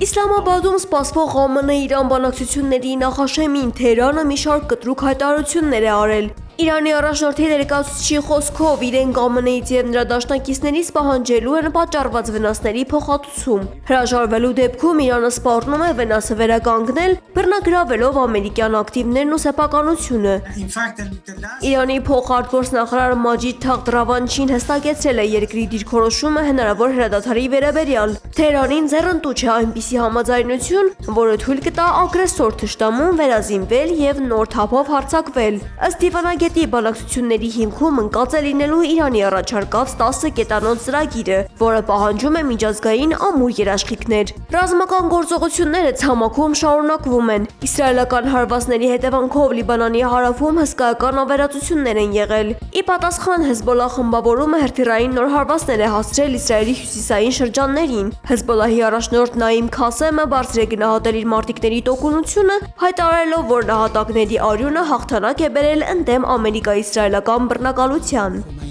Իսլամաբադում սպասվող ԱՄՆ-Իրան բանակցությունների նախաշեմին Թեհրանը մի շարք կտրուկ հայտարարություններ է արել։ Իրանի առաջնորդի ներկայացուցիչի խոսքով իրենք ԱՄՆ-ից և նրա դաշնակիցներից պահանջելու են պատճառված վնասների փոխհատուցում։ Հրաժարվելու դեպքում Իրանը սպառնում է վնասը վերականգնել, բռնագրավելով ամերիկյան ակտիվներն ու սեփականությունը։ Իրանի փոխարտգործնախարար Մաջիդ Թաղթ Ռավանչին հստակեցրել է երկրի դիրքորոշումը հնարավոր հրադադարի վերաբերյալ։ Թեհրանին ձեռնտու չէ այնպիսի համաձայնություն, որը թույլ կտա ագրեսոր թշնամուն վերազինվել և նոր թափով հարձակվել։ Ըստ դիվանագետի բանակցությունների հիմքում ընկած է լինելու Իրանի առաջարկած 10 կետանոց ծրագիրը, որը պահանջում է միջազգային ամուր երաշխիքներ։ Ռազմական գործողությունները ցամաքում շարունակվում են։ Իսրայելական հարվածների հետևանքով Լիբանանի հարավում հսկայական ավերածություններ են եղել։ Ի պատասխան Հեզբոլլահ խմբավորումը հրթիռային նոր հարվածներ է հասցրել Իսրայելի հյուսիսային շրջաններին։ Հեզբոլլահի առաջնորդ Նաիմ Քասեմը բարձր է գնահատել իր մարտիկների տոկունությունը, հայտարարելով, որ նահատակների արյունը հաղթանակ է բերել ընդդեմ ամերիկա-իսրայելական բռնակալության։